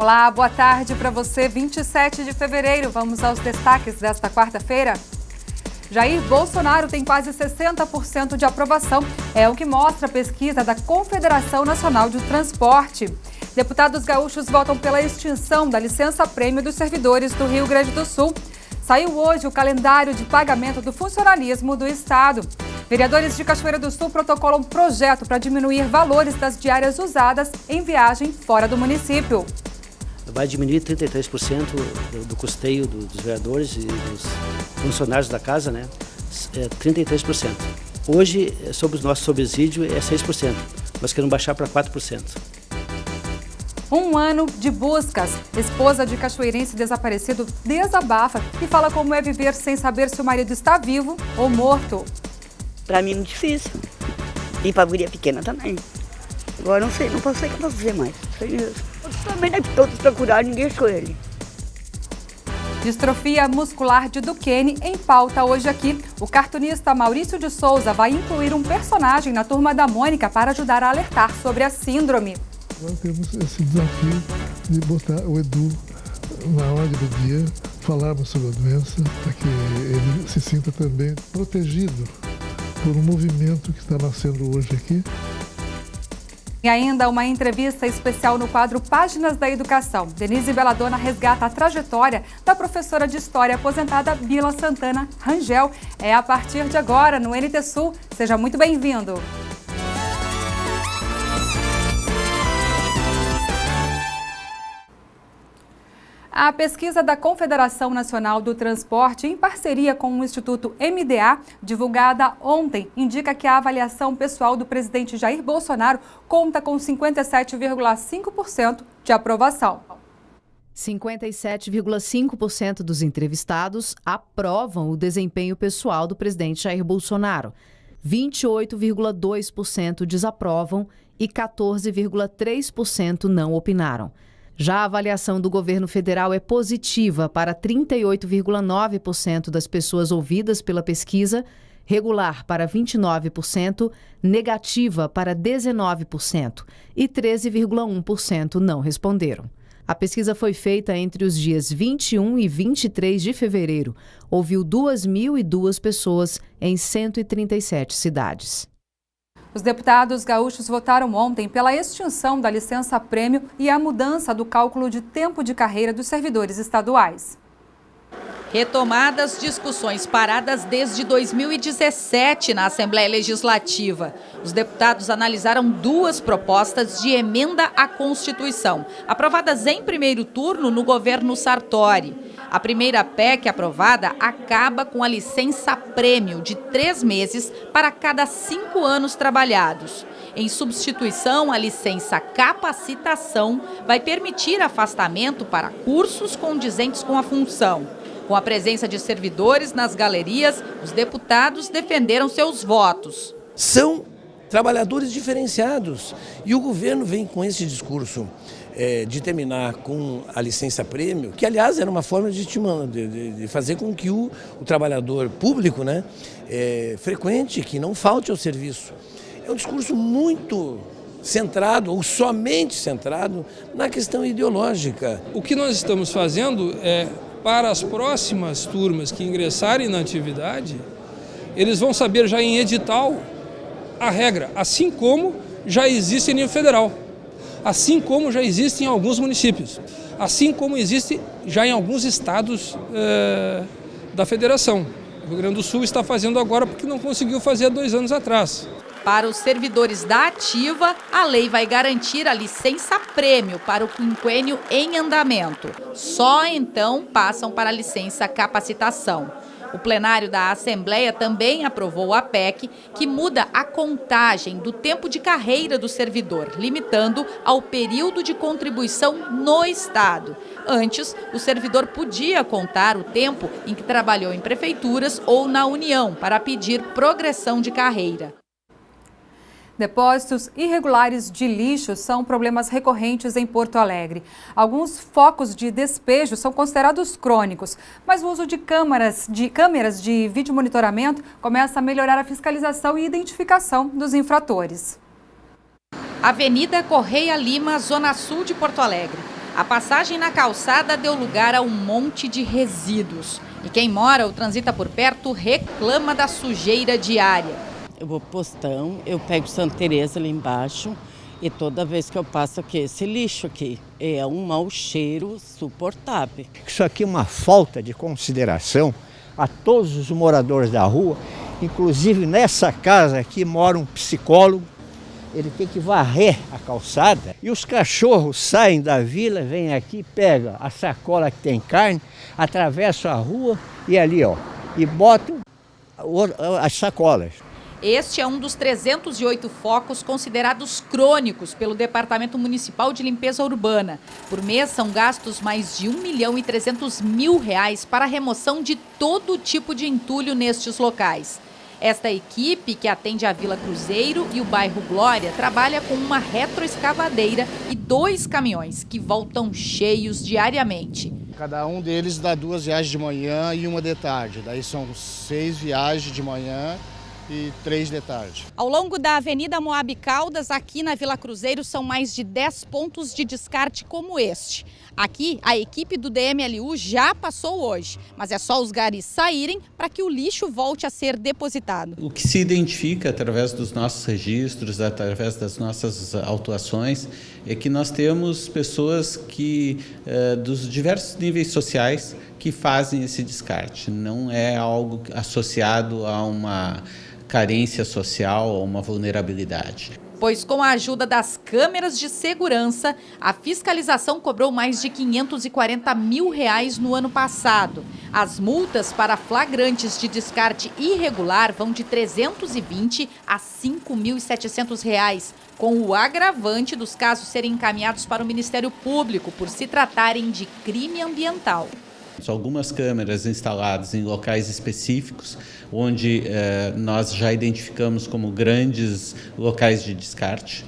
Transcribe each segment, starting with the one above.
Olá, boa tarde para você, 27 de fevereiro. Vamos aos destaques desta quarta-feira. Jair Bolsonaro tem quase 60% de aprovação. É o que mostra a pesquisa da Confederação Nacional de Transporte. Deputados gaúchos votam pela extinção da licença-prêmio dos servidores do Rio Grande do Sul. Saiu hoje o calendário de pagamento do funcionalismo do Estado. Vereadores de Cachoeira do Sul protocolam um projeto para diminuir valores das diárias usadas em viagem fora do município. Vai diminuir 33% do custeio dos vereadores e dos funcionários da casa, né? 33%. Hoje, sobre o nosso subsídio, é 6%. Nós queremos baixar para 4%. Um ano de buscas. Esposa de cachoeirense desaparecido desabafa e fala como é viver sem saber se o marido está vivo ou morto. Para mim é muito difícil. E para a guria pequena também. Agora não sei, não posso sei o que eu posso fazer mais. Também deve todos procurar, ninguém achou ele. Distrofia muscular de Duquesne em pauta hoje aqui. O cartunista Maurício de Souza vai incluir um personagem na Turma da Mônica para ajudar a alertar sobre a síndrome. Nós temos esse desafio de botar o Edu na ordem do dia, falarmos sobre a doença, para que ele se sinta também protegido por um movimento que está nascendo hoje aqui. E ainda uma entrevista especial no quadro Páginas da Educação. Denise Belladonna resgata a trajetória da professora de História aposentada Bila Santana Rangel. É a partir de agora no NT Sul. Seja muito bem-vindo. A pesquisa da Confederação Nacional do Transporte, em parceria com o Instituto MDA, divulgada ontem, indica que a avaliação pessoal do presidente Jair Bolsonaro conta com 57,5% de aprovação. 57,5% dos entrevistados aprovam o desempenho pessoal do presidente Jair Bolsonaro. 28,2% desaprovam e 14,3% não opinaram. Já a avaliação do governo federal é positiva para 38,9% das pessoas ouvidas pela pesquisa, regular para 29%, negativa para 19% e 13,1% não responderam. A pesquisa foi feita entre os dias 21 e 23 de fevereiro. Ouviu 2.002 pessoas em 137 cidades. Os deputados gaúchos votaram ontem pela extinção da licença-prêmio e a mudança do cálculo de tempo de carreira dos servidores estaduais. Retomadas discussões paradas desde 2017 na Assembleia Legislativa. Os deputados analisaram duas propostas de emenda à Constituição, aprovadas em primeiro turno no governo Sartori. A primeira PEC aprovada acaba com a licença-prêmio de 3 meses para cada 5 anos trabalhados. Em substituição, a licença capacitação vai permitir afastamento para cursos condizentes com a função. Com a presença de servidores nas galerias, os deputados defenderam seus votos. São trabalhadores diferenciados e o governo vem com esse discurso de terminar com a licença-prêmio, que aliás era uma forma de fazer com que o trabalhador público, né, frequente, que não falte ao serviço. É um discurso muito centrado, ou somente centrado, na questão ideológica. O que nós estamos fazendo é, para as próximas turmas que ingressarem na atividade, eles vão saber já em edital a regra, assim como já existe em nível federal, assim como já existe em alguns municípios, assim como existe já em alguns estados da federação. O Rio Grande do Sul está fazendo agora porque não conseguiu fazer há 2 anos atrás. Para os servidores da ativa, a lei vai garantir a licença-prêmio para o quinquênio em andamento. Só então passam para a licença capacitação. O plenário da Assembleia também aprovou a PEC, que muda a contagem do tempo de carreira do servidor, limitando ao período de contribuição no Estado. Antes, o servidor podia contar o tempo em que trabalhou em prefeituras ou na União para pedir progressão de carreira. Depósitos irregulares de lixo são problemas recorrentes em Porto Alegre. Alguns focos de despejo são considerados crônicos, mas o uso de câmeras de vídeo monitoramento começa a melhorar a fiscalização e identificação dos infratores. Avenida Correia Lima, Zona Sul de Porto Alegre. A passagem na calçada deu lugar a um monte de resíduos. E quem mora ou transita por perto reclama da sujeira diária. Eu vou pro postão, eu pego Santa Teresa ali embaixo e toda vez que eu passo aqui, esse lixo aqui, é um mau cheiro suportável. Isso aqui é uma falta de consideração a todos os moradores da rua, inclusive nessa casa aqui mora um psicólogo, ele tem que varrer a calçada e os cachorros saem da vila, vêm aqui, pegam a sacola que tem carne, atravessam a rua e ali, ó, e botam as sacolas. Este é um dos 308 focos considerados crônicos pelo Departamento Municipal de Limpeza Urbana. Por mês, são gastos mais de R$1.300.000 para a remoção de todo tipo de entulho nestes locais. Esta equipe, que atende a Vila Cruzeiro e o bairro Glória, trabalha com uma retroescavadeira e 2 caminhões que voltam cheios diariamente. Cada um deles dá 2 viagens de manhã e 1 de tarde. Daí são 6 viagens de manhã e 3 de tarde. Ao longo da Avenida Moab Caldas, aqui na Vila Cruzeiro, são mais de 10 pontos de descarte como este. Aqui, a equipe do DMLU já passou hoje, mas é só os garis saírem para que o lixo volte a ser depositado. O que se identifica através dos nossos registros, através das nossas autuações, é que nós temos pessoas dos diversos níveis sociais que fazem esse descarte. Não é algo associado a uma carência social ou uma vulnerabilidade. Pois com a ajuda das câmeras de segurança, a fiscalização cobrou mais de R$540 mil no ano passado. As multas para flagrantes de descarte irregular vão de R$320 a R$5.700, com o agravante dos casos serem encaminhados para o Ministério Público por se tratarem de crime ambiental. Algumas câmeras instaladas em locais específicos, onde nós já identificamos como grandes locais de descarte,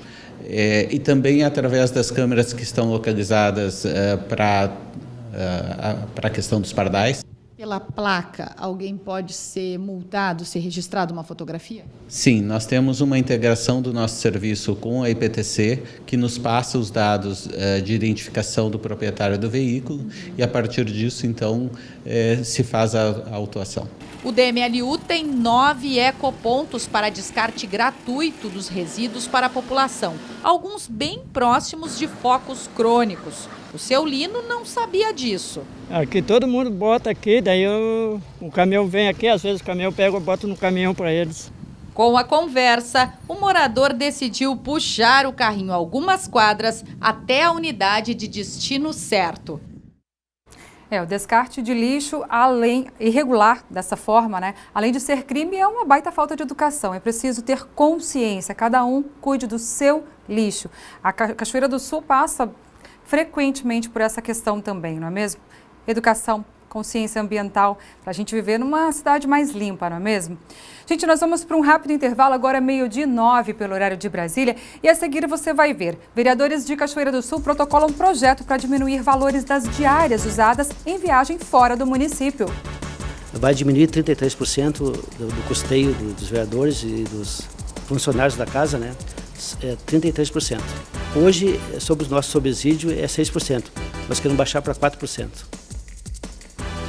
e também através das câmeras que estão localizadas para a questão dos pardais. Pela placa, alguém pode ser multado se registrado uma fotografia? Sim, nós temos uma integração do nosso serviço com a IPTC, que nos passa os dados de identificação do proprietário do veículo e, a partir disso, então, se faz a autuação. O DMLU tem 9 ecopontos para descarte gratuito dos resíduos para a população, alguns bem próximos de focos crônicos. O seu Lino não sabia disso. Aqui todo mundo bota aqui, daí o caminhão vem aqui, às vezes o caminhão pega e bota no caminhão para eles. Com a conversa, o morador decidiu puxar o carrinho algumas quadras até a unidade de destino certo. O descarte de lixo irregular dessa forma, né? Além de ser crime, é uma baita falta de educação. É preciso ter consciência, cada um cuide do seu lixo. A Cachoeira do Sul passa frequentemente por essa questão também, não é mesmo? Educação, consciência ambiental, para a gente viver numa cidade mais limpa, não é mesmo? Gente, nós vamos para um rápido intervalo, agora 12h09 pelo horário de Brasília, e a seguir você vai ver. Vereadores de Cachoeira do Sul protocolam um projeto para diminuir valores das diárias usadas em viagem fora do município. Vai diminuir 33% do custeio dos vereadores e dos funcionários da casa, né? 33%. Hoje, sobre o nosso subsídio, é 6%. Nós queremos baixar para 4%.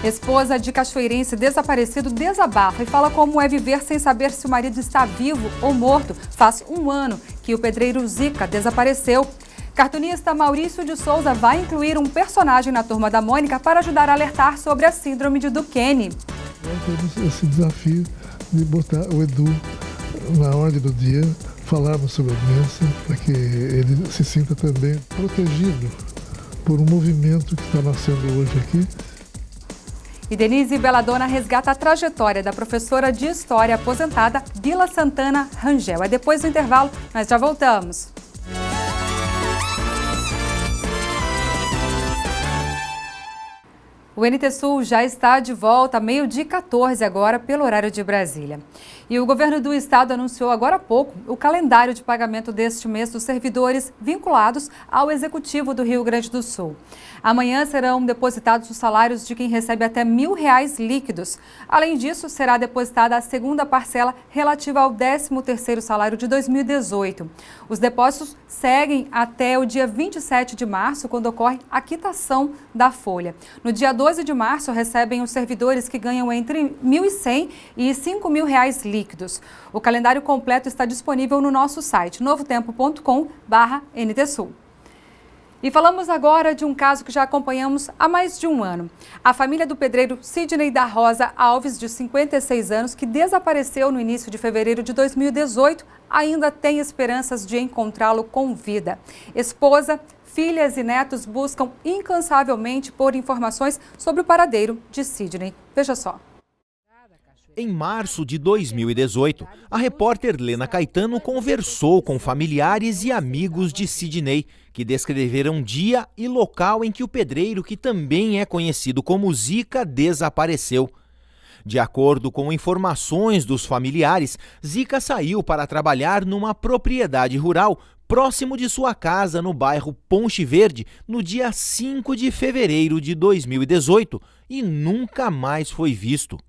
Esposa de cachoeirense desaparecido desabafa e fala como é viver sem saber se o marido está vivo ou morto. Faz 1 ano que o pedreiro Zica desapareceu. Cartunista Maurício de Souza vai incluir um personagem na Turma da Mônica para ajudar a alertar sobre a síndrome de Duchenne. Nós temos esse desafio de botar o Edu na ordem do dia, falarmos sobre a doença, para que ele se sinta também protegido por um movimento que está nascendo hoje aqui. E Denise Belladonna resgata a trajetória da professora de História aposentada Bila Santana Rangel. É depois do intervalo, nós já voltamos. O NT Sul já está de volta, meio-dia 14 agora, pelo horário de Brasília. E o governo do estado anunciou agora há pouco o calendário de pagamento deste mês dos servidores vinculados ao Executivo do Rio Grande do Sul. Amanhã serão depositados os salários de quem recebe até R$1.000 líquidos. Além disso, será depositada a segunda parcela relativa ao 13º salário de 2018. Os depósitos seguem até o dia 27 de março, quando ocorre a quitação da folha. No dia 12 de março, recebem os servidores que ganham entre R$1.100 e R$5.000 líquidos. O calendário completo está disponível no nosso site novotempo.com/NTSul. E falamos agora de um caso que já acompanhamos há mais de um ano. A família do pedreiro Sidney da Rosa Alves, de 56 anos, que desapareceu no início de fevereiro de 2018, ainda tem esperanças de encontrá-lo com vida. Esposa, filhas e netos buscam incansavelmente por informações sobre o paradeiro de Sidney. Veja só. Em março de 2018, a repórter Lena Caetano conversou com familiares e amigos de Sidney, que descreveram dia e local em que o pedreiro, que também é conhecido como Zica, desapareceu. De acordo com informações dos familiares, Zica saiu para trabalhar numa propriedade rural próximo de sua casa no bairro Ponte Verde no dia 5 de fevereiro de 2018 e nunca mais foi visto.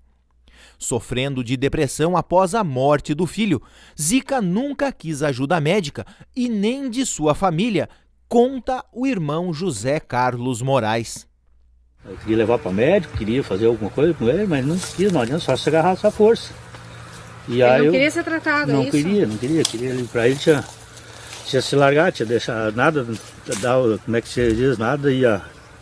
Sofrendo de depressão após a morte do filho, Zica nunca quis ajuda médica e nem de sua família, conta o irmão José Carlos Moraes. Eu queria levar para médico, queria fazer alguma coisa com ele, mas não quis, não adianta, só se agarrar essa força. E aí ele não queria ser tratado, não é isso? Queria ele, para ele tinha se largar, tinha deixar nada, como é que se diz, nada, e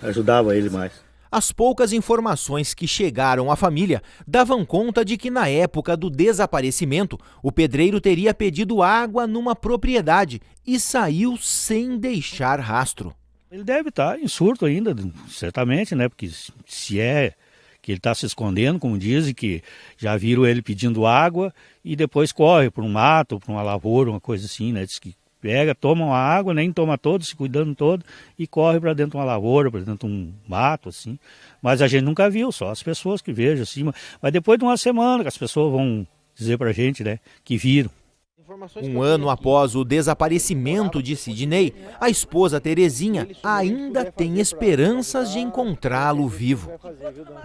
ajudava ele mais. As poucas informações que chegaram à família davam conta de que na época do desaparecimento, o pedreiro teria pedido água numa propriedade e saiu sem deixar rastro. Ele deve estar em surto ainda, certamente, né? Porque se é que ele está se escondendo, como dizem, que já viram ele pedindo água e depois corre para um mato, para uma lavoura, uma coisa assim, né? Diz que pega, toma uma água, nem toma todo, se cuidando todo, e corre para dentro de uma lavoura, para dentro de um mato, assim. Mas a gente nunca viu, só as pessoas que vejam, assim. Mas depois de uma semana que as pessoas vão dizer para a gente, né, que viram. Um ano após o desaparecimento de Sidney, a esposa Terezinha ainda tem esperanças de encontrá-lo vivo.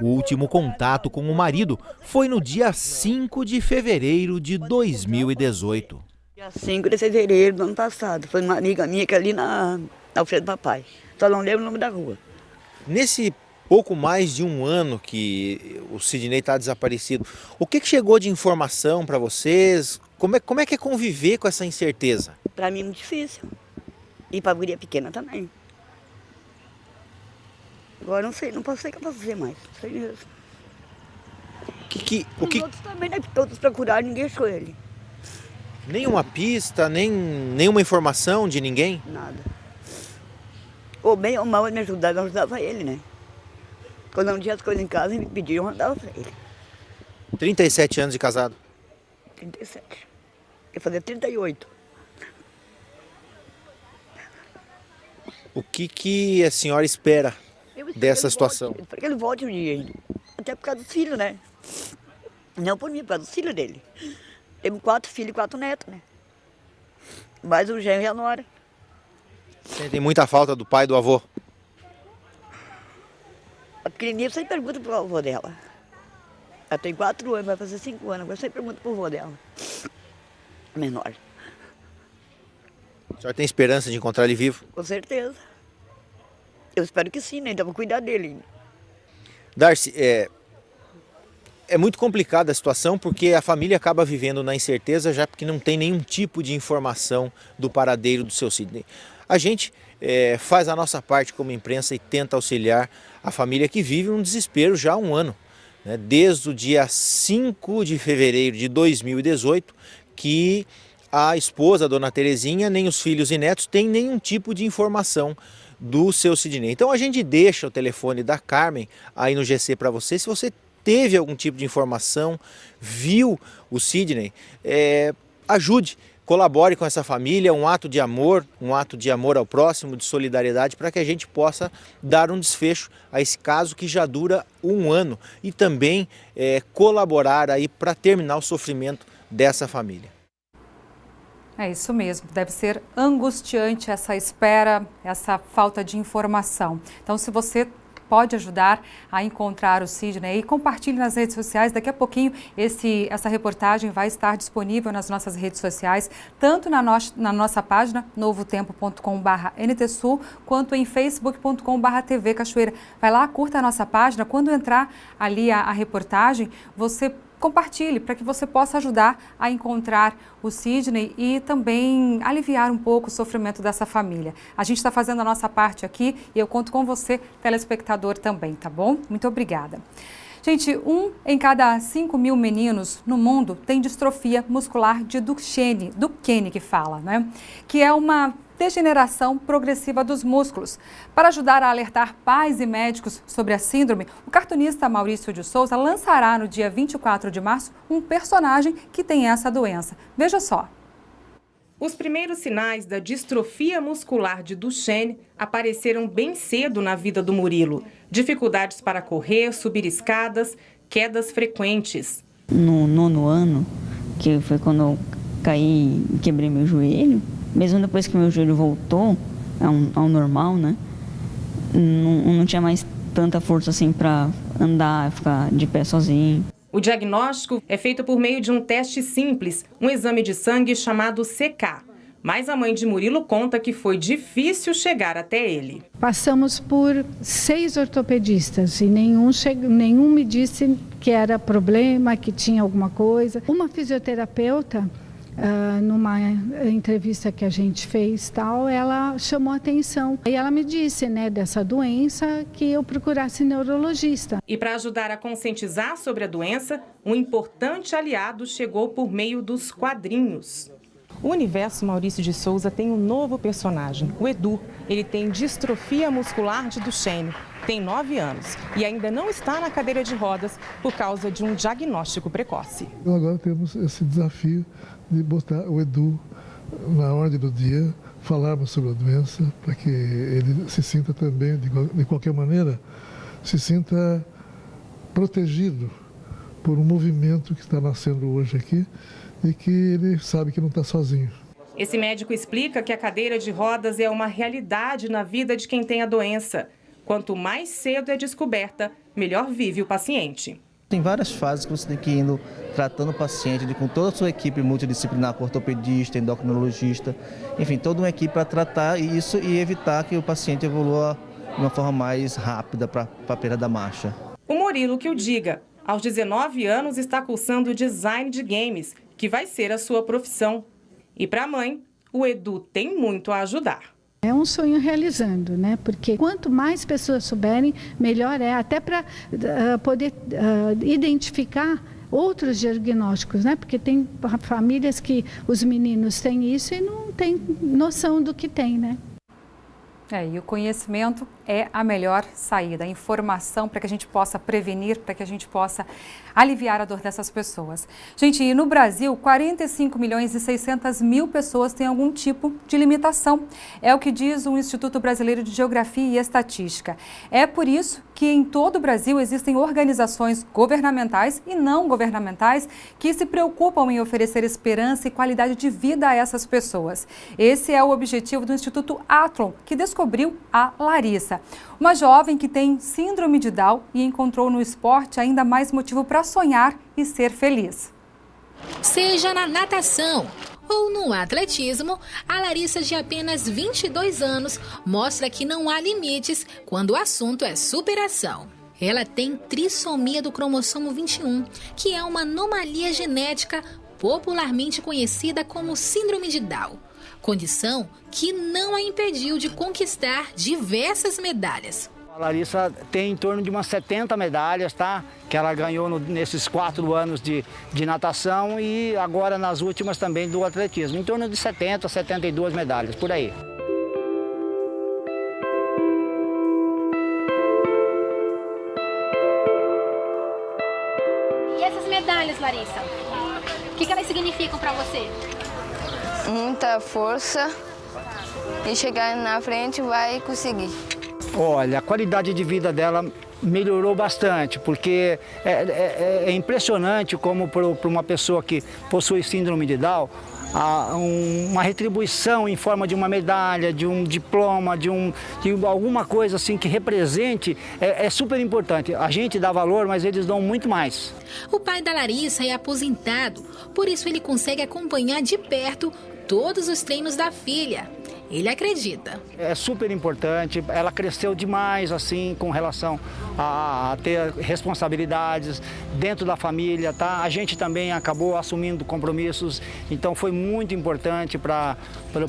O último contato com o marido foi no dia 5 de fevereiro de 2018. Dia 5 de fevereiro do ano passado. Foi uma amiga minha que ali na Alfredo Papai. Só não lembro o nome da rua. Nesse pouco mais de um ano que o Sidney está desaparecido, o que chegou de informação para vocês? Como é que é conviver com essa incerteza? Para mim é muito difícil. E para a guria pequena também. Agora não sei, não posso ser capaz de fazer mais. Não sei mesmo. Os outros também, né? Todos procuraram, ninguém achou ele. Nenhuma pista, nenhuma informação de ninguém? Nada. Ou bem ou mal, eu ajudava ele, né? Quando não tinha as coisas em casa, me pediam, eu andava para ele. 37 anos de casado? 37. Eu fazia 38. O que a senhora espera dessa situação? Eu espero que ele volte um dia ainda. Até por causa dos filhos, né? Não por mim, por causa dos filhos dele. Temos 4 filhos e 4 netos, né? Mais o genro e a nora. Sentem muita falta do pai e do avô? A pequenininha sempre pergunta pro avô dela. Ela tem 4 anos, vai fazer 5 anos, agora sempre pergunta pro avô dela. Menor. A senhora tem esperança de encontrar ele vivo? Com certeza. Eu espero que sim, né? Então vou cuidar dele ainda. Darcy, é muito complicada a situação porque a família acaba vivendo na incerteza já porque não tem nenhum tipo de informação do paradeiro do seu Sidney. A gente faz a nossa parte como imprensa e tenta auxiliar a família que vive um desespero já há um ano, né? Desde o dia 5 de fevereiro de 2018 que a esposa, a dona Terezinha, nem os filhos e netos têm nenhum tipo de informação do seu Sidney. Então a gente deixa o telefone da Carmen aí no GC para você, se você teve algum tipo de informação, viu o Sidney, ajude colabore com essa família, um ato de amor ao próximo, de solidariedade, para que a gente possa dar um desfecho a esse caso que já dura 1 ano e também colaborar aí para terminar o sofrimento dessa família. É isso mesmo, deve ser angustiante essa espera, essa falta de informação. Então, se você pode ajudar a encontrar o Sidney e compartilhe nas redes sociais. Daqui a pouquinho essa reportagem vai estar disponível nas nossas redes sociais, tanto na nossa página novotempo.com/NTSul, quanto em facebook.com/TV Cachoeira. Vai lá, curta a nossa página. Quando entrar ali a reportagem, você compartilhe para que você possa ajudar a encontrar o Sidney e também aliviar um pouco o sofrimento dessa família. A gente está fazendo a nossa parte aqui e eu conto com você, telespectador, também, tá bom? Muito obrigada. Gente, 1 em cada 5.000 meninos no mundo tem distrofia muscular de Duchenne que fala, né? Que é uma degeneração progressiva dos músculos. Para ajudar a alertar pais e médicos sobre a síndrome, o cartunista Maurício de Souza lançará no dia 24 de março um personagem que tem essa doença. Veja só. Os primeiros sinais da distrofia muscular de Duchenne apareceram bem cedo na vida do Murilo. Dificuldades para correr, subir escadas, quedas frequentes. No 9º ano, que foi quando eu caí e quebrei meu joelho, mesmo depois que meu joelho voltou ao normal, né? Não tinha mais tanta força assim para andar, ficar de pé sozinho. O diagnóstico é feito por meio de um teste simples, um exame de sangue chamado CK. Mas a mãe de Murilo conta que foi difícil chegar até ele. Passamos por 6 ortopedistas e nenhum me disse que era problema, que tinha alguma coisa. Uma fisioterapeuta, numa entrevista que a gente fez, ela chamou a atenção. E ela me disse, dessa doença, que eu procurasse neurologista. E para ajudar a conscientizar sobre a doença, um importante aliado chegou por meio dos quadrinhos. O Universo Maurício de Souza tem um novo personagem, o Edu. Ele tem distrofia muscular de Duchenne, tem 9 anos e ainda não está na cadeira de rodas por causa de um diagnóstico precoce. Então agora temos esse desafio de botar o Edu na ordem do dia, falarmos sobre a doença, para que ele se sinta também, de qualquer maneira, se sinta protegido por um movimento que está nascendo hoje aqui e que ele sabe que não está sozinho. Esse médico explica que a cadeira de rodas é uma realidade na vida de quem tem a doença. Quanto mais cedo é descoberta, melhor vive o paciente. Tem várias fases que você tem que ir indo tratando o paciente, com toda a sua equipe multidisciplinar, com ortopedista, endocrinologista, enfim, toda uma equipe para tratar isso e evitar que o paciente evolua de uma forma mais rápida para a perda da marcha. O Murilo que o diga, aos 19 anos está cursando design de games, que vai ser a sua profissão. E para a mãe, o Edu tem muito a ajudar. É um sonho realizando, Porque quanto mais pessoas souberem, melhor é, até para poder identificar outros diagnósticos, Porque tem famílias que os meninos têm isso e não têm noção do que tem, E o conhecimento é a melhor saída, a informação para que a gente possa prevenir, para que a gente possa aliviar a dor dessas pessoas. Gente, e no Brasil, 45.600.000 pessoas têm algum tipo de limitação. É o que diz o Instituto Brasileiro de Geografia e Estatística. É por isso que em todo o Brasil existem organizações governamentais e não governamentais que se preocupam em oferecer esperança e qualidade de vida a essas pessoas. Esse é o objetivo do Instituto Atlon, que descobriu a Larissa, uma jovem que tem síndrome de Down e encontrou no esporte ainda mais motivo para sonhar e ser feliz. Seja na natação ou no atletismo, a Larissa, de apenas 22 anos, mostra que não há limites quando o assunto é superação. Ela tem trissomia do cromossomo 21, que é uma anomalia genética popularmente conhecida como síndrome de Down, condição que não a impediu de conquistar diversas medalhas. A Larissa tem em torno de umas 70 medalhas, que ela ganhou nesses 4 anos de natação e agora nas últimas também do atletismo, em torno de 70, 72 medalhas, por aí. E essas medalhas, Larissa, o que elas significam para você? muita força e chegar na frente vai conseguir. Olha, a qualidade de vida dela melhorou bastante, porque é impressionante como para uma pessoa que possui síndrome de Down, uma retribuição em forma de uma medalha, de um diploma, de alguma coisa assim que represente, é super importante. A gente dá valor, mas eles dão muito mais. O pai da Larissa é aposentado, por isso ele consegue acompanhar de perto todos os treinos da filha. Ele acredita. É super importante, ela cresceu demais assim com relação a ter responsabilidades dentro da família, tá? A gente também acabou assumindo compromissos, então foi muito importante para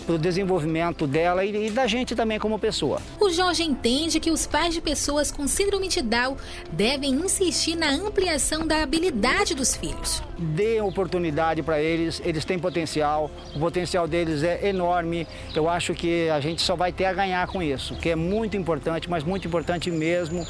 o desenvolvimento dela e da gente também como pessoa. O Jorge entende que os pais de pessoas com síndrome de Down devem insistir na ampliação da habilidade dos filhos. Dê oportunidade para eles, eles têm potencial, o potencial deles é enorme. Eu acho que a gente só vai ter a ganhar com isso, que é muito importante, mas muito importante mesmo,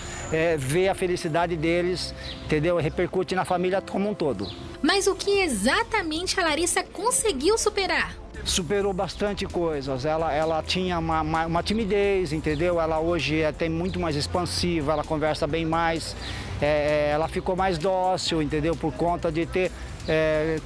ver a felicidade deles, entendeu? Repercute na família como um todo. Mas o que exatamente a Larissa conseguiu superar? Superou bastante coisas, ela tinha uma timidez, entendeu? Ela hoje tem muito mais expansiva, ela conversa bem mais, ela ficou mais dócil, entendeu? Por conta de ter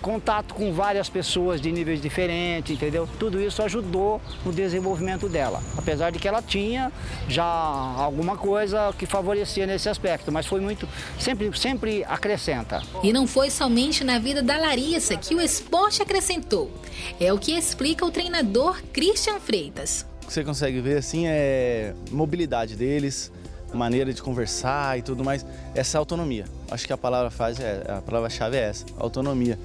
contato com várias pessoas de níveis diferentes, entendeu? Tudo isso ajudou no desenvolvimento dela, apesar de que ela tinha já alguma coisa que favorecia nesse aspecto, mas foi muito, sempre acrescenta. E não foi somente na vida da Larissa que o esporte acrescentou, é o que explica o treinador Christian Freitas. O que você consegue ver assim é mobilidade deles, maneira de conversar e tudo mais, essa autonomia. Acho que a palavra-chave é essa, autonomia.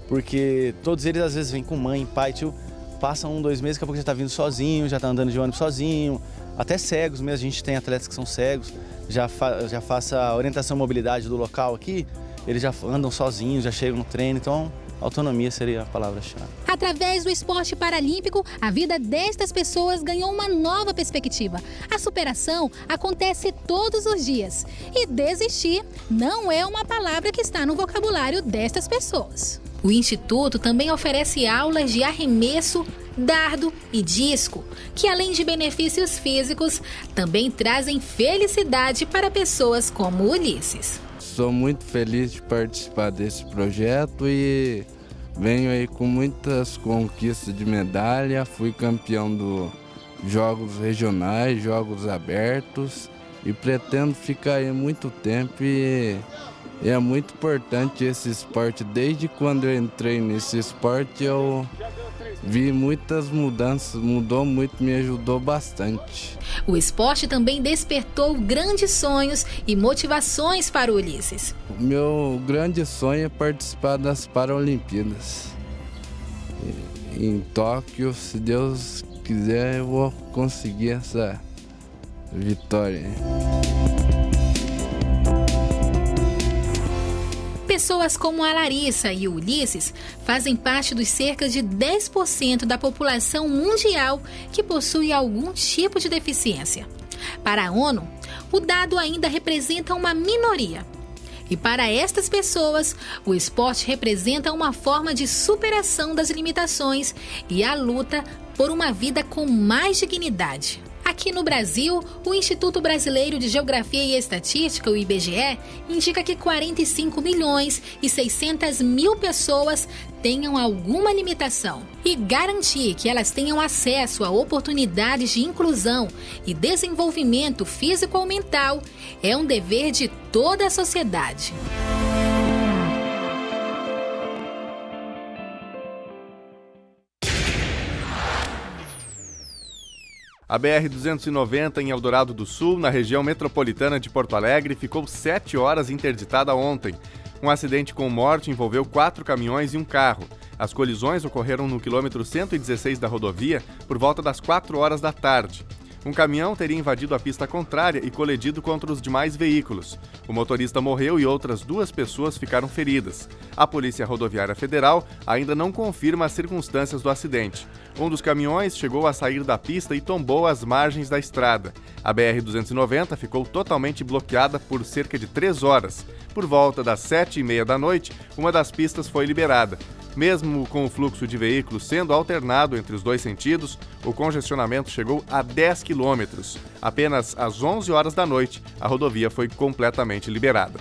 Porque todos eles às vezes vêm com mãe, pai, tio, passam 1, 2 meses, daqui a pouco já tá vindo sozinho, já tá andando de ônibus sozinho, até cegos mesmo, a gente tem atletas que são cegos, já faça a orientação e mobilidade do local aqui, eles já andam sozinhos, já chegam no treino, então autonomia seria a palavra-chave. Através do esporte paralímpico, a vida destas pessoas ganhou uma nova perspectiva. A superação acontece todos os dias. E desistir não é uma palavra que está no vocabulário destas pessoas. O Instituto também oferece aulas de arremesso, dardo e disco, que além de benefícios físicos, também trazem felicidade para pessoas como Ulisses. Sou muito feliz de participar desse projeto e venho aí com muitas conquistas de medalha. Fui campeão dos Jogos Regionais, Jogos Abertos e pretendo ficar aí muito tempo e é muito importante esse esporte. Desde quando eu entrei nesse esporte eu vi muitas mudanças, mudou muito, me ajudou bastante. O esporte também despertou grandes sonhos e motivações para o Ulisses. O meu grande sonho é participar das Paralimpíadas. Em Tóquio, se Deus quiser, eu vou conseguir essa vitória. Pessoas como a Larissa e o Ulisses fazem parte dos cerca de 10% da população mundial que possui algum tipo de deficiência. Para a ONU, o dado ainda representa uma minoria. E para estas pessoas, o esporte representa uma forma de superação das limitações e a luta por uma vida com mais dignidade. Aqui no Brasil, o Instituto Brasileiro de Geografia e Estatística, o IBGE, indica que 45 milhões e 600 mil pessoas tenham alguma limitação. E garantir que elas tenham acesso a oportunidades de inclusão e desenvolvimento físico ou mental é um dever de toda a sociedade. A BR-290 em Eldorado do Sul, na região metropolitana de Porto Alegre, ficou 7 horas interditada ontem. Um acidente com morte envolveu 4 caminhões e um carro. As colisões ocorreram no quilômetro 116 da rodovia por volta das 4 horas da tarde. Um caminhão teria invadido a pista contrária e colidido contra os demais veículos. O motorista morreu e outras 2 pessoas ficaram feridas. A Polícia Rodoviária Federal ainda não confirma as circunstâncias do acidente. Um dos caminhões chegou a sair da pista e tombou às margens da estrada. A BR-290 ficou totalmente bloqueada por cerca de 3 horas. Por volta das 7h30 da noite, uma das pistas foi liberada. Mesmo com o fluxo de veículos sendo alternado entre os dois sentidos, o congestionamento chegou a 10 quilômetros. Apenas às 11 horas da noite, a rodovia foi completamente liberada.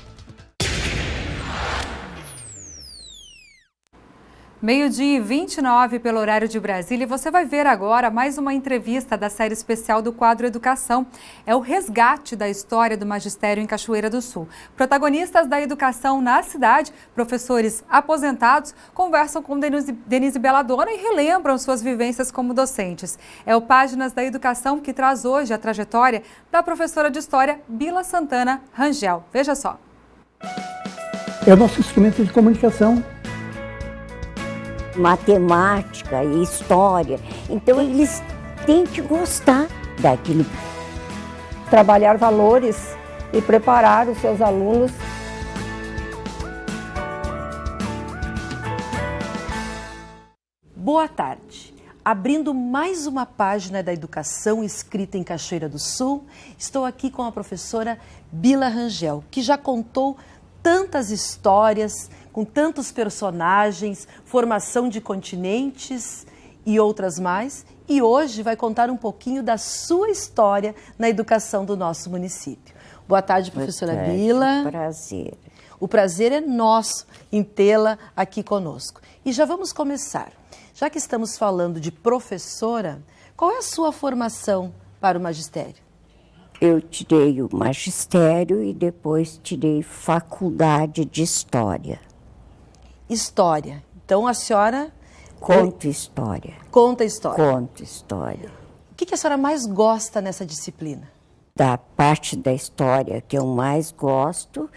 12h29 pelo horário de Brasília, e você vai ver agora mais uma entrevista da série especial do quadro Educação. É o resgate da história do magistério em Cachoeira do Sul. Protagonistas da educação na cidade, professores aposentados, conversam com Denise Belladonna e relembram suas vivências como docentes. É o Páginas da Educação que traz hoje a trajetória da professora de História Bila Santana Rangel. Veja só. É o nosso instrumento de comunicação. Matemática e história, então eles têm que gostar daquilo. Trabalhar valores e preparar os seus alunos. Boa tarde. Abrindo mais uma página da educação escrita em Cachoeira do Sul, estou aqui com a professora Bila Rangel, que já contou tantas histórias, com tantos personagens, formação de continentes e outras mais. E hoje vai contar um pouquinho da sua história na educação do nosso município. Boa tarde, professora Bila. Prazer. O prazer é nosso em tê-la aqui conosco. E já vamos começar. Já que estamos falando de professora, qual é a sua formação para o magistério? Eu tirei o magistério e depois tirei faculdade de História. História. Então a senhora... Conta história. Conta história. Conta história. O que a senhora mais gosta nessa disciplina? Da parte da história que eu mais gosto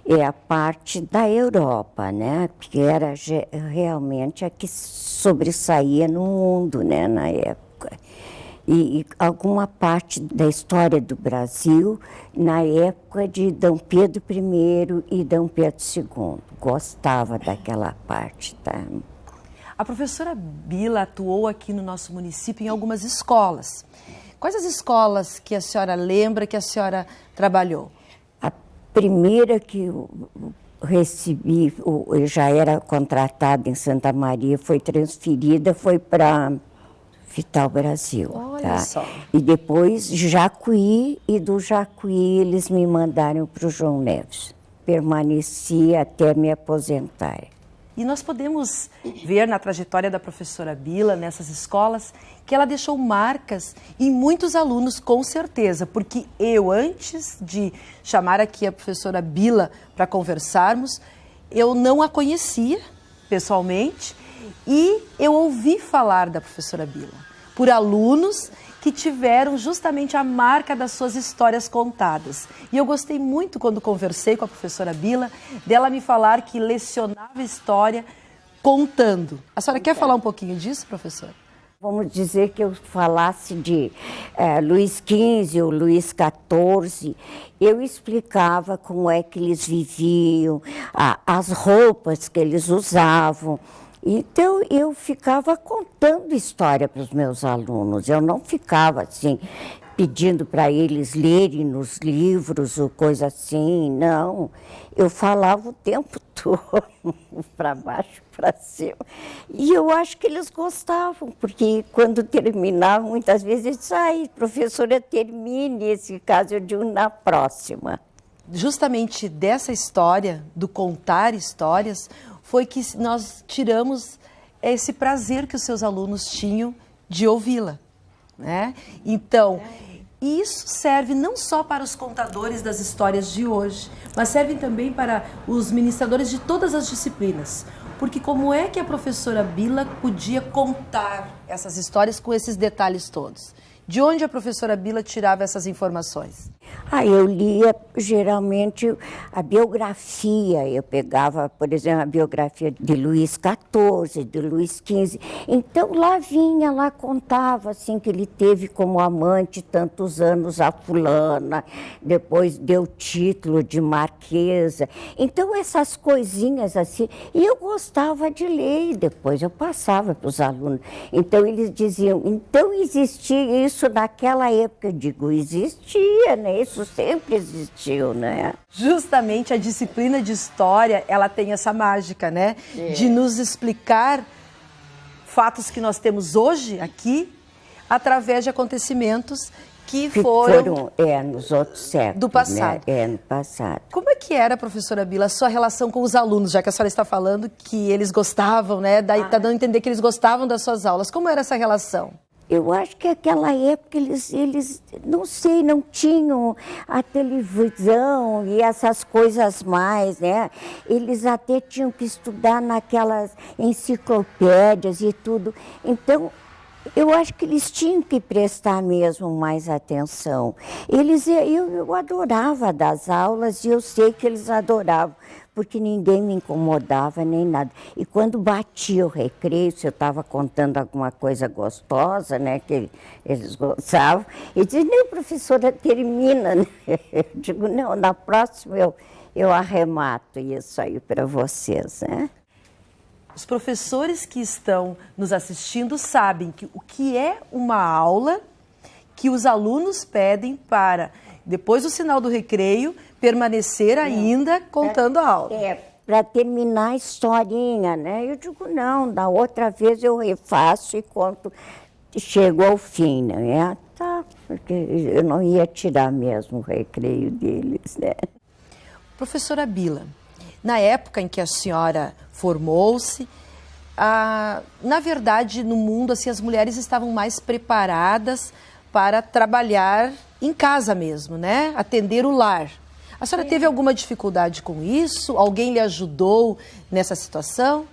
é a parte da Europa, né? Porque era realmente a que sobressaía no mundo, né, na época. E alguma parte da história do Brasil na época de D. Pedro I e D. Pedro II. Gostava daquela parte, tá? A professora Bila atuou aqui no nosso município em algumas escolas. Quais as escolas que a senhora lembra que a senhora trabalhou? A primeira que eu recebi, eu já era contratada em Santa Maria, foi transferida, foi para Vital Brasil. Olha só. E depois Jacuí, e do Jacuí eles me mandaram para o João Neves. Permaneci até me aposentar. E nós podemos ver na trajetória da professora Bila, nessas escolas, que ela deixou marcas em muitos alunos, com certeza, porque eu, antes de chamar aqui a professora Bila para conversarmos, eu não a conhecia pessoalmente e eu ouvi falar da professora Bila por alunos que tiveram justamente a marca das suas histórias contadas. E eu gostei muito quando conversei com a professora Bila, dela me falar que lecionava história contando. A senhora quer falar um pouquinho disso, professora? Vamos dizer que eu falasse de Luís XV ou Luís XIV, eu explicava como é que eles viviam, as roupas que eles usavam. Então, eu ficava contando história para os meus alunos, eu não ficava assim, pedindo para eles lerem nos livros ou coisa assim, não. Eu falava o tempo todo, para baixo, para cima. E eu acho que eles gostavam, porque quando terminavam, muitas vezes eles diziam, ai, professora, termine esse caso, eu digo, na próxima. Justamente dessa história, do contar histórias, foi que nós tiramos esse prazer que os seus alunos tinham de ouvi-la, né? Então, isso serve não só para os contadores das histórias de hoje, mas serve também para os ministradores de todas as disciplinas. Porque como é que a professora Bila podia contar essas histórias com esses detalhes todos? De onde a professora Bila tirava essas informações? Eu lia geralmente a biografia, eu pegava, por exemplo, a biografia de Luís XIV, de Luís XV. Então lá vinha, lá contava assim que ele teve como amante tantos anos a fulana, depois deu título de marquesa. Então essas coisinhas assim, e eu gostava de ler e depois eu passava para os alunos. Então eles diziam, então existia isso naquela época? Eu digo, existia, né? né? Isso sempre existiu, né? Justamente a disciplina de história, ela tem essa mágica, né? De nos explicar fatos que nós temos hoje aqui através de acontecimentos que foram nos outros séculos. Do passado. Né? No passado. Como é que era, professora Bila, a sua relação com os alunos, já que a senhora está falando que eles gostavam, né? Daí está dando a entender que eles gostavam das suas aulas. Como era essa relação? Eu acho que naquela época eles, não sei, não tinham a televisão e essas coisas mais, né? Eles até tinham que estudar naquelas enciclopédias e tudo. Então, eu acho que eles tinham que prestar mesmo mais atenção. Eu adorava das aulas e eu sei que eles adoravam, porque ninguém me incomodava nem nada. E quando batia o recreio, se eu estava contando alguma coisa gostosa, né, que eles gostavam, eles diziam, não, professora, termina. Né? Eu digo, não, na próxima eu arremato isso aí para vocês, né? Os professores que estão nos assistindo sabem que o que é uma aula que os alunos pedem para, depois do sinal do recreio, permanecer ainda contando a aula. Para terminar a historinha, né? Eu digo, não, da outra vez eu refaço e conto, chego ao fim, né? Tá, porque eu não ia tirar mesmo o recreio deles, né? Professora Bila, na época em que a senhora formou-se, na verdade, no mundo, assim, as mulheres estavam mais preparadas para trabalhar em casa mesmo, né? Atender o lar. A senhora teve alguma dificuldade com isso? Alguém lhe ajudou nessa situação?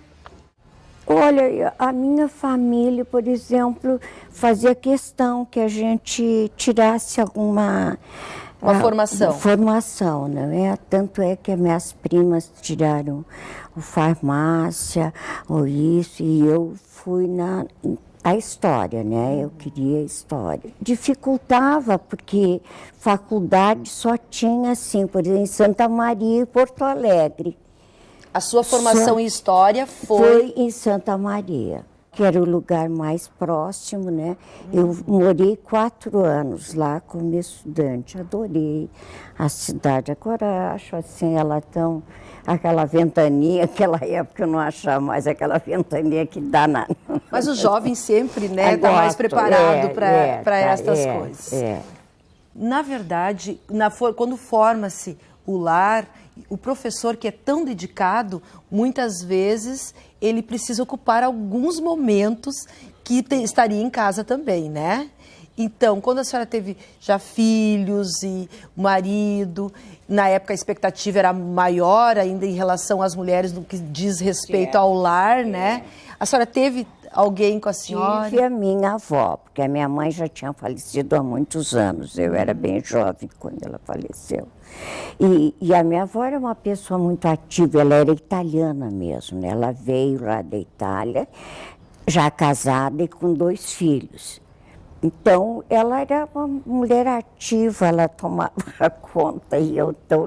Olha, a minha família, por exemplo, fazia questão que a gente tirasse alguma... formação. Formação, não é? Tanto é que as minhas primas tiraram farmácia, ou isso, e eu fui a história, né? Eu queria história. Dificultava, porque faculdade só tinha, assim, por exemplo, em Santa Maria e Porto Alegre. A sua formação em história foi em Santa Maria, que era o lugar mais próximo, né? Eu morei 4 anos lá como estudante, adorei a cidade. Agora acho assim, ela tão... aquela ventania, aquela época eu não achava mais aquela ventania que dá na... Mas o jovem sempre, né, está mais preparado para estas coisas. Na verdade, quando forma-se o lar, o professor que é tão dedicado, muitas vezes ele precisa ocupar alguns momentos que estaria em casa também, né? Então, quando a senhora teve já filhos e marido, na época a expectativa era maior ainda em relação às mulheres no que diz respeito ao lar, né? A senhora teve alguém com a senhora? Tive a minha avó, porque a minha mãe já tinha falecido há muitos anos. Eu era bem jovem quando ela faleceu. E a minha avó era uma pessoa muito ativa, ela era italiana mesmo, né? Ela veio lá da Itália, já casada e com 2 filhos. Então, ela era uma mulher ativa, ela tomava conta e eu então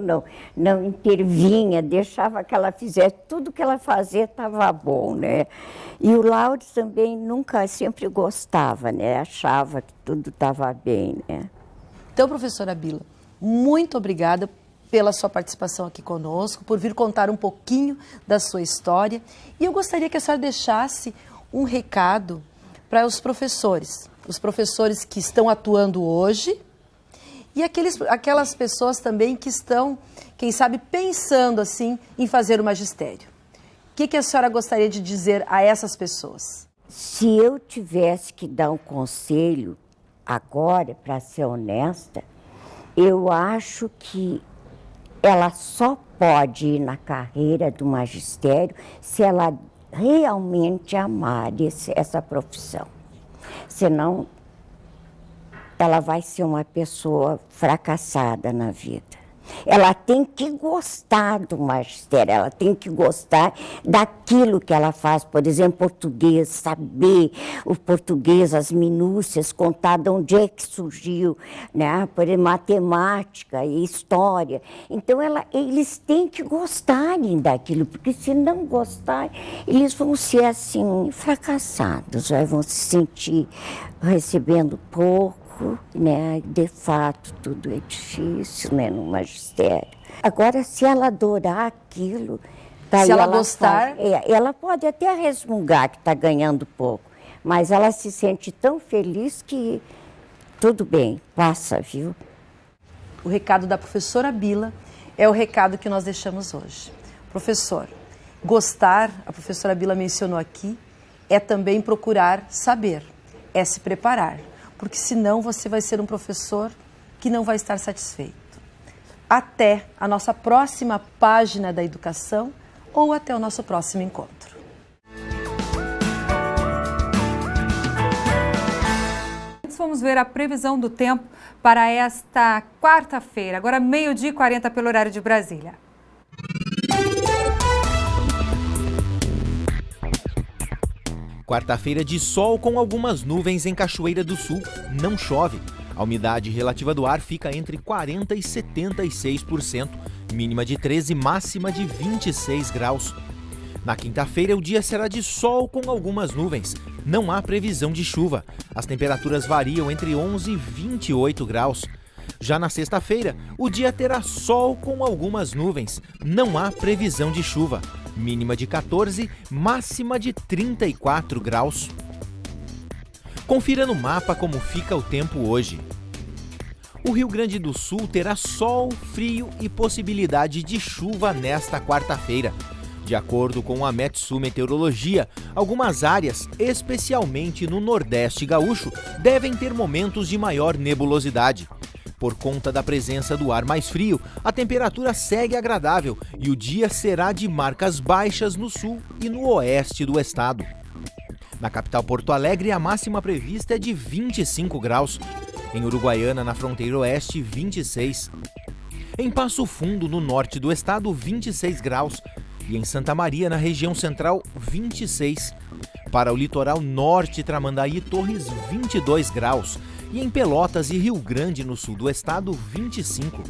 não intervinha, deixava que ela fizesse, tudo que ela fazia estava bom, né? E o Lauro também sempre gostava, né? Achava que tudo estava bem, né? Então, professora Bila, muito obrigada pela sua participação aqui conosco, por vir contar um pouquinho da sua história. E eu gostaria que a senhora deixasse um recado para os professores que estão atuando hoje e aquelas pessoas também que estão, quem sabe, pensando assim em fazer o magistério. O que a senhora gostaria de dizer a essas pessoas? Se eu tivesse que dar um conselho agora, para ser honesta, eu acho que ela só pode ir na carreira do magistério se ela realmente amar essa profissão. Senão, ela vai ser uma pessoa fracassada na vida. Ela tem que gostar do magistério, ela tem que gostar daquilo que ela faz. Por exemplo, português, saber o português, as minúcias, contar de onde é que surgiu, né? Por exemplo, matemática e história. Então, eles têm que gostarem daquilo, porque se não gostarem, eles vão ser assim, fracassados, vão se sentir recebendo pouco, cargo, né? De fato, tudo é difícil, né? No magistério. Agora, se ela adorar aquilo, daí se ela gostar, ela pode até resmungar que está ganhando pouco, mas ela se sente tão feliz que tudo bem, passa, viu? O recado da professora Bila é o recado que nós deixamos hoje. Professor, gostar, a professora Bila mencionou aqui, é também procurar saber, é se preparar, porque senão você vai ser um professor que não vai estar satisfeito. Até a nossa próxima página da educação ou até o nosso próximo encontro. Vamos ver a previsão do tempo para esta quarta-feira, agora 12h40 pelo horário de Brasília. Quarta-feira de sol com algumas nuvens em Cachoeira do Sul. Não chove. A umidade relativa do ar fica entre 40% e 76%. Mínima de 13, máxima de 26 graus. Na quinta-feira, o dia será de sol com algumas nuvens. Não há previsão de chuva. As temperaturas variam entre 11 e 28 graus. Já na sexta-feira, o dia terá sol com algumas nuvens. Não há previsão de chuva. Mínima de 14, máxima de 34 graus. Confira no mapa como fica o tempo hoje. O Rio Grande do Sul terá sol, frio e possibilidade de chuva nesta quarta-feira. De acordo com a Metsu Meteorologia, algumas áreas, especialmente no Nordeste gaúcho, devem ter momentos de maior nebulosidade. Por conta da presença do ar mais frio, a temperatura segue agradável e o dia será de marcas baixas no sul e no oeste do estado. Na capital Porto Alegre, a máxima prevista é de 25 graus. Em Uruguaiana, na fronteira oeste, 26. Em Passo Fundo, no norte do estado, 26 graus. E em Santa Maria, na região central, 26. Para o litoral norte, Tramandaí e Torres, 22 graus. E em Pelotas e Rio Grande, no sul do estado, 25.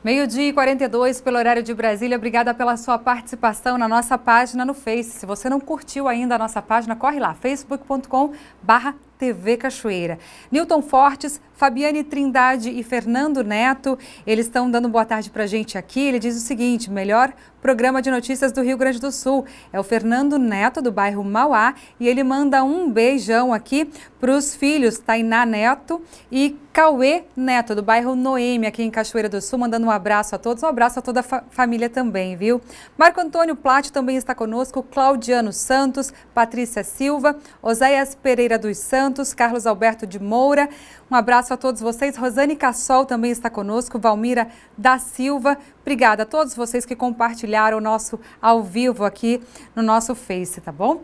Meio-dia e 42 pelo horário de Brasília. Obrigada pela sua participação na nossa página no Face. Se você não curtiu ainda a nossa página, corre lá, facebook.com/TV Cachoeira. Newton Fortes, Fabiane Trindade e Fernando Neto, eles estão dando boa tarde pra gente aqui. Ele diz o seguinte: melhor programa de notícias do Rio Grande do Sul. É o Fernando Neto, do bairro Mauá, e ele manda um beijão aqui para os filhos Tainá Neto e Cauê Neto, do bairro Noêmia, aqui em Cachoeira do Sul, mandando um abraço a todos, um abraço a toda a família também, viu? Marco Antônio Platti também está conosco, Claudiano Santos, Patrícia Silva, Oséias Pereira dos Santos, Carlos Alberto de Moura, um abraço a todos vocês. Rosane Cassol também está conosco, Valmira da Silva. Obrigada a todos vocês que compartilharam o nosso ao vivo aqui no nosso Face, tá bom?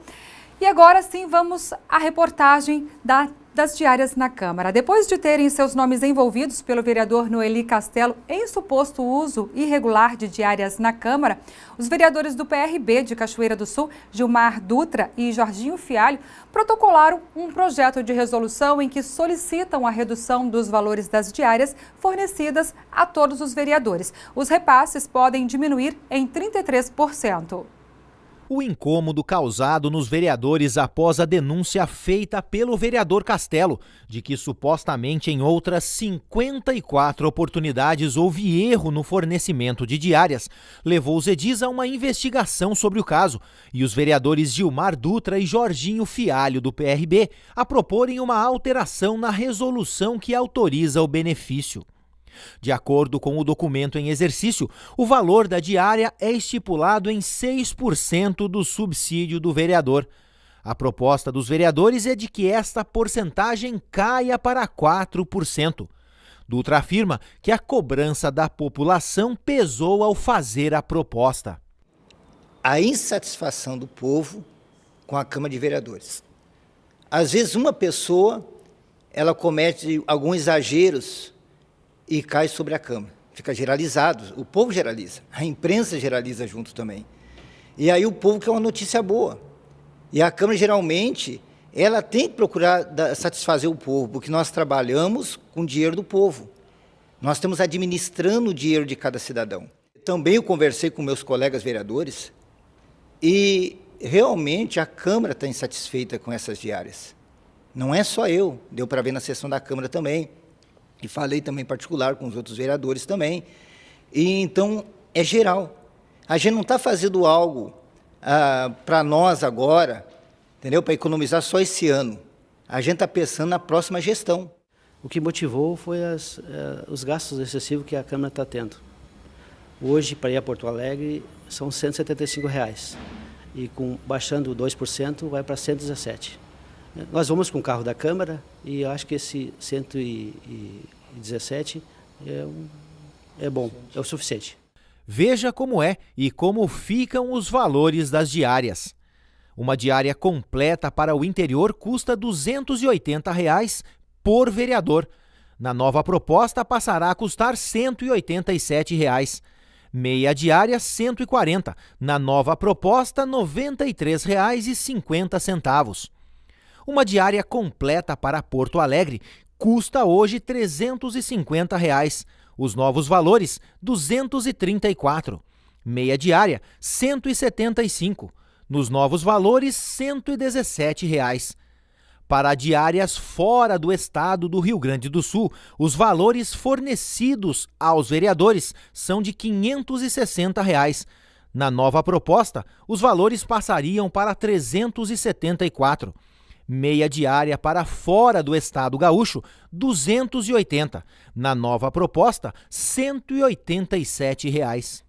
E agora sim, vamos à reportagem das diárias na Câmara. Depois de terem seus nomes envolvidos pelo vereador Noeli Castelo em suposto uso irregular de diárias na Câmara, os vereadores do PRB de Cachoeira do Sul, Gilmar Dutra e Jorginho Fialho, protocolaram um projeto de resolução em que solicitam a redução dos valores das diárias fornecidas a todos os vereadores. Os repasses podem diminuir em 33%. O incômodo causado nos vereadores após a denúncia feita pelo vereador Castelo de que supostamente em outras 54 oportunidades houve erro no fornecimento de diárias levou os edis a uma investigação sobre o caso e os vereadores Gilmar Dutra e Jorginho Fialho do PRB a proporem uma alteração na resolução que autoriza o benefício. De acordo com o documento em exercício, o valor da diária é estipulado em 6% do subsídio do vereador. A proposta dos vereadores é de que esta porcentagem caia para 4%. Dutra afirma que a cobrança da população pesou ao fazer a proposta. A insatisfação do povo com a Câmara de Vereadores. Às vezes uma pessoa ela comete alguns exageros e cai sobre a Câmara. Fica geralizado, o povo geraliza, a imprensa geraliza junto também. E aí o povo quer uma notícia boa. E a Câmara, geralmente, ela tem que procurar satisfazer o povo, porque nós trabalhamos com o dinheiro do povo. Nós estamos administrando o dinheiro de cada cidadão. Também eu conversei com meus colegas vereadores e realmente a Câmara está insatisfeita com essas diárias. Não é só eu, deu para ver na sessão da Câmara também, e falei também em particular com os outros vereadores também. E então é geral. A gente não está fazendo algo para nós agora, entendeu? Para economizar só esse ano. A gente está pensando na próxima gestão. O que motivou foi os gastos excessivos que a Câmara está tendo. Hoje, para ir a Porto Alegre, são R$ 175. E baixando 2%, vai para 117. Nós vamos com o carro da Câmara e acho que esse 117 é bom, é o suficiente. Veja como é e como ficam os valores das diárias. Uma diária completa para o interior custa R$ 280 por vereador. Na nova proposta passará a custar R$ 187. Meia diária, R$ 140. Na nova proposta, R$ 93,50. Uma diária completa para Porto Alegre custa hoje R$ 350. Os novos valores, R$ 234. Meia diária, R$ 175. Nos novos valores, R$ 117. Para diárias fora do estado do Rio Grande do Sul, os valores fornecidos aos vereadores são de R$ 560. Na nova proposta, os valores passariam para R$ 374. Meia diária para fora do estado gaúcho, R$ 280. Na nova proposta, R$ 187.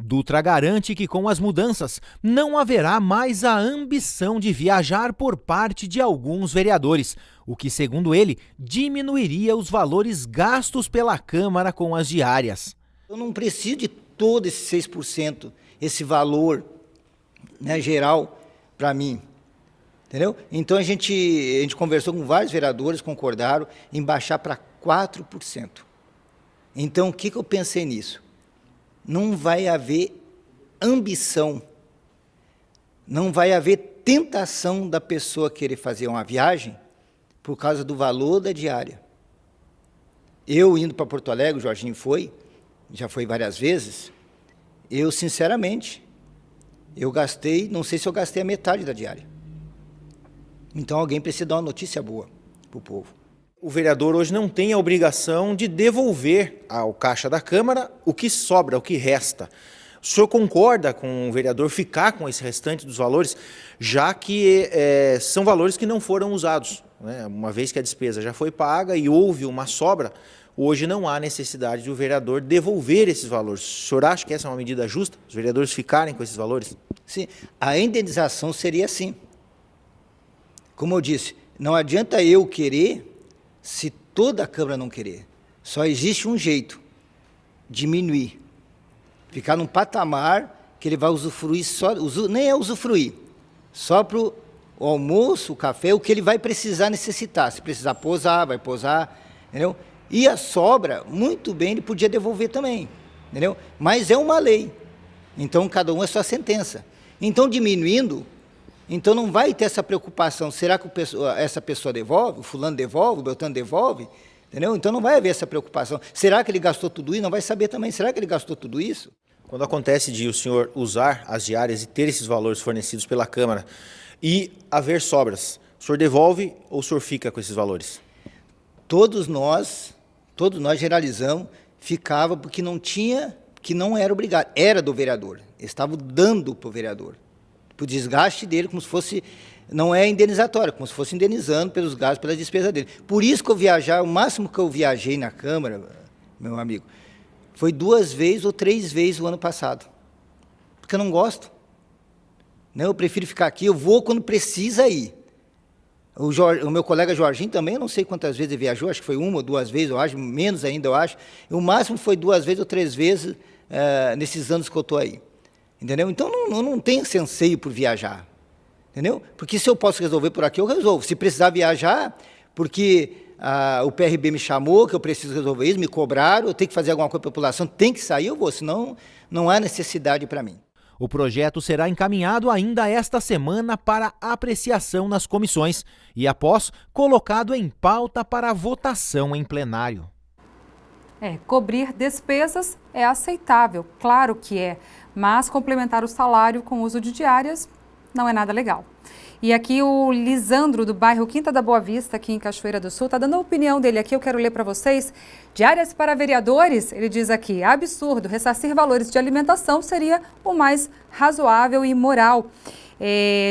Dutra garante que com as mudanças não haverá mais a ambição de viajar por parte de alguns vereadores, o que, segundo ele, diminuiria os valores gastos pela Câmara com as diárias. Eu não preciso de todo esse 6%, esse valor, né, geral para mim. Entendeu? Então a gente conversou com vários vereadores, concordaram em baixar para 4%. Então o que eu pensei nisso? Não vai haver ambição, não vai haver tentação da pessoa querer fazer uma viagem por causa do valor da diária. Eu indo para Porto Alegre, o Jorginho já foi várias vezes, eu sinceramente, não sei se eu gastei a metade da diária. Então alguém precisa dar uma notícia boa para o povo. O vereador hoje não tem a obrigação de devolver ao caixa da Câmara o que sobra, o que resta. O senhor concorda com o vereador ficar com esse restante dos valores, já que são valores que não foram usados, né? Uma vez que a despesa já foi paga e houve uma sobra, hoje não há necessidade do vereador devolver esses valores. O senhor acha que essa é uma medida justa? Os vereadores ficarem com esses valores? Sim, a indenização seria assim. Como eu disse, não adianta eu querer se toda a Câmara não querer. Só existe um jeito, diminuir. Ficar num patamar que ele vai usufruir nem é usufruir, só para o almoço, o café, o que ele vai precisar necessitar. Se precisar posar, vai posar, entendeu? E a sobra, muito bem, ele podia devolver também, entendeu? Mas é uma lei, então cada um é sua sentença. Então diminuindo, então não vai ter essa preocupação, será que essa pessoa devolve, o fulano devolve, o Beltrano devolve, entendeu? Então não vai haver essa preocupação. Será que ele gastou tudo isso? Não vai saber também, será que ele gastou tudo isso? Quando acontece de o senhor usar as diárias e ter esses valores fornecidos pela Câmara e haver sobras, o senhor devolve ou o senhor fica com esses valores? Todos nós generalizamos, ficava porque não tinha, que não era obrigado, era do vereador, estavam dando para o vereador. O desgaste dele, como se fosse, não é indenizatório, como se fosse indenizando pelos gastos, pela despesa dele. Por isso que o máximo que eu viajei na Câmara, meu amigo, foi 2 vezes ou 3 vezes o ano passado. Porque eu não gosto. Não, eu prefiro ficar aqui, eu vou quando precisa ir. O meu colega Jorginho também, eu não sei quantas vezes ele viajou, acho que foi 1 ou 2 vezes, eu acho, menos ainda, eu acho. O máximo foi 2 vezes ou 3 vezes nesses anos que eu estou aí. Entendeu? Então, não tenho esse anseio por viajar, entendeu? Porque se eu posso resolver por aqui, eu resolvo. Se precisar viajar, porque o PRB me chamou, que eu preciso resolver isso, me cobraram, eu tenho que fazer alguma coisa para a população, tem que sair, eu vou, senão não há necessidade para mim. O projeto será encaminhado ainda esta semana para apreciação nas comissões e, após, colocado em pauta para votação em plenário. Cobrir despesas é aceitável, claro que é, mas complementar o salário com o uso de diárias não é nada legal. E aqui o Lisandro, do bairro Quinta da Boa Vista, aqui em Cachoeira do Sul, está dando a opinião dele aqui, eu quero ler para vocês. Diárias para vereadores, ele diz aqui, absurdo, ressarcir valores de alimentação seria o mais razoável e moral.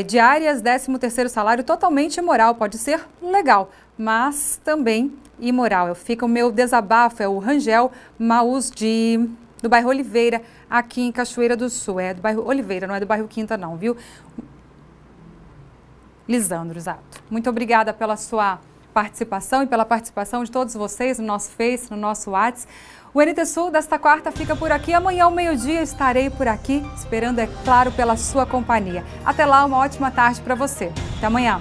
Diárias, 13º salário, totalmente imoral, pode ser legal, mas também imoral. Fica o meu desabafo, é o Rangel Maús do bairro Oliveira, aqui em Cachoeira do Sul. É do bairro Oliveira, não é do bairro Quinta não, viu? Lisandro, exato. Muito obrigada pela sua participação e pela participação de todos vocês no nosso Face, no nosso WhatsApp. O NT Sul desta quarta fica por aqui. Amanhã ao meio-dia estarei por aqui, esperando, é claro, pela sua companhia. Até lá, uma ótima tarde para você. Até amanhã.